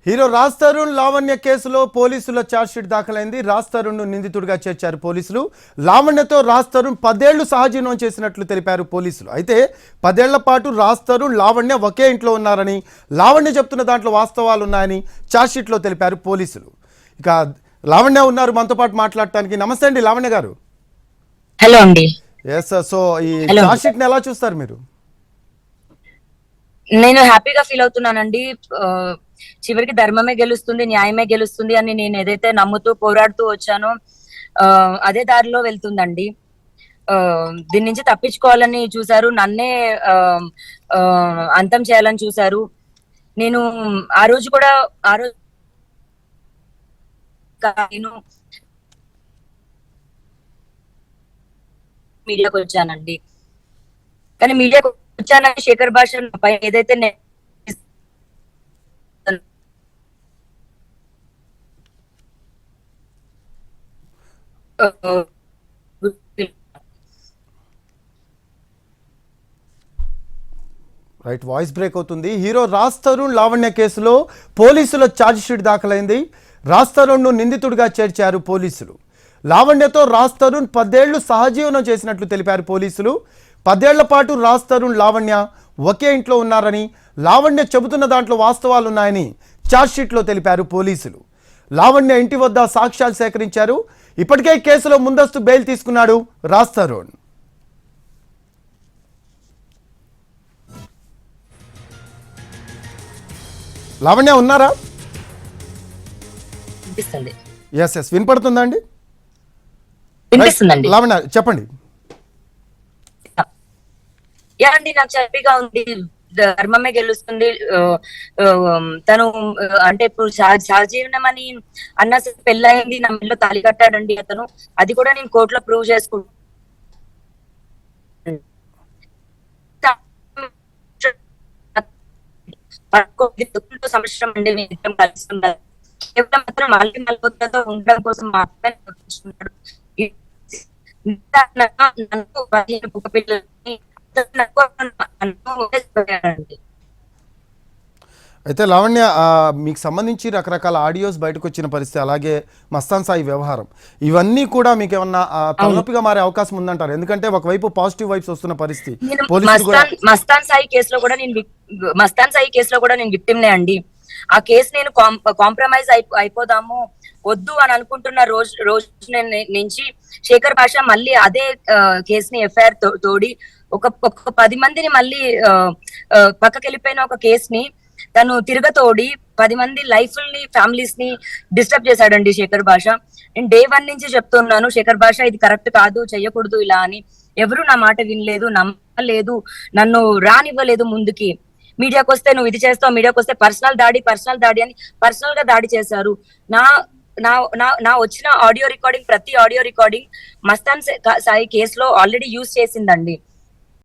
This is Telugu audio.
హీరో రాజ్ తరుణ్ లావణ్య కేసులో పోలీసుల ఛార్జ్షీట్ దాఖలైంది. రాజ్ తరుణ్ను నిందితుడిగా చేర్చారు పోలీసులు. లావణ్యతో రాజ్ తరుణ్ 10 ఏళ్లు సహజీవనం చేసినట్లు తెలిపారు పోలీసులు. అయితే 10 ఏళ్ల పాటు రాజ్ తరుణ్ లావణ్య ఒకే ఇంట్లో ఉన్నారని, లావణ్య చెప్తున్న దాంట్లో వాస్తవాలు ఉన్నాయని ఛార్జ్షీట్లో తెలిపారు పోలీసులు. ఇక లావణ్య ఉన్నారు మనతో పాటు మాట్లాడటానికి. నమస్తే అండి లావణ్య గారు. హలో అండి. ఎస్, సో ఈ ఛార్జ్షీట్ని ఎలా చూస్తారు మీరు? నేను హ్యాపీగా ఫీల్ అవుతున్నానండి. చివరికి ధర్మమే గెలుస్తుంది, న్యాయమే గెలుస్తుంది అని నేను ఏదైతే నమ్ముతూ పోరాడుతూ వచ్చానో అదే దారిలో వెళ్తుందండి. దీని నుంచి తప్పించుకోవాలని చూసారు, నన్నే అంతం చేయాలని చూసారు. నేను ఆ రోజు నేను మీడియాకు వచ్చానండి. కానీ మీడియాకు వచ్చానని శేఖర్ భాష పై ఏదైతే రైట్, వాయిస్ బ్రేక్ అవుతుంది. హీరో రాజ్ తరుణ్ లావణ్య కేసులో పోలీసుల ఛార్జ్షీట్ దాఖలైంది. రాజ్ తరుణ్ను నిందితుడిగా చేర్చారు పోలీసులు. లావణ్యతో రాజ్ తరుణ్ 10 ఏళ్లు సహజీవనం చేసినట్లు తెలిపారు పోలీసులు. 10 ఏళ్ల పాటు రాజ్ తరుణ్ లావణ్య ఒకే ఇంట్లో ఉన్నారని, లావణ్య చెబుతున్న దాంట్లో వాస్తవాలున్నాయని ఛార్జ్షీట్లో తెలిపారు పోలీసులు. లావణ్య ఇంటి వద్ద సాక్ష్యాలు సేకరించారు. ఇప్పటికే కేసులో ముందస్తు బెయిల్ తీసుకున్నాడు రాజ్ తరుణ్. లావణ్య ఉన్నారా? ఎస్ ఎస్, వినపడుతుందా అండి? లావణ్య చెప్పండి. అండి, నాకు హ్యాపీగా ఉంది. ధర్మమే గెలుస్తుంది. తను అంటే ఇప్పుడు సహజీవనం అని అన్న పెళ్ళయింది, నా మెల్లో తాళి కట్టాడండి అతను. అది కూడా నేను కోర్టులో ప్రూవ్ చేసుకుంటా. సంవత్సరం అండి మేము కలిసి ఉండాలి. కేవలం మాత్రం మళ్ళీ ఉండడం కోసం మాత్రమే పిల్లల్ని. అయితే లావణ్య, మీకు సంబంధించి రకరకాల ఆడియోస్ బయటకు వచ్చిన పరిస్థితి, అలాగే మస్తాన్ సాయి వ్యవహారం, ఇవన్నీ కూడా మీకు ఏమన్నా తలనొప్పిగా మారే అవకాశం ఉందంటారు? ఎందుకంటే ఒకవైపు పాజిటివ్ వైబ్స్ వస్తున్న పరిస్థితి. మస్తాన్ సాయి కేసులో కూడా నేను విక్టిమ్నే అండి. ఆ కేసు నేను కాంప్రమైజ్ అయిపోదాము వద్దు అని అనుకుంటున్న రోజు నుంచి శేఖర్ భాష మళ్ళీ అదే కేసుని ఎఫ్ఐఆర్ తోడి ఒక 10 మందిని మళ్ళీ పక్కకి వెళ్ళిపోయిన ఒక కేసుని తను తిరగతోడి 10 మంది లైఫ్ని, ఫ్యామిలీస్ ని డిస్టర్బ్ చేశాడండి శేఖర్ భాష. నేను డే 1 నుంచి చెప్తున్నాను, శేఖర్ భాష ఇది కరెక్ట్ కాదు, చెయ్యకూడదు ఇలా అని. ఎవరు నా మాట వినలేదు, నమ్మలేదు, నన్ను రానివ్వలేదు ముందుకి. మీడియాకి వస్తే నువ్వు ఇది చేస్తావు, మీడియాకి వస్తే పర్సనల్ దాడి అని పర్సనల్ గా దాడి చేశారు. నా వచ్చిన ఆడియో రికార్డింగ్, ప్రతి ఆడియో రికార్డింగ్ మస్తాన్ సాయి కేసులో ఆల్రెడీ యూజ్ చేసిందండి.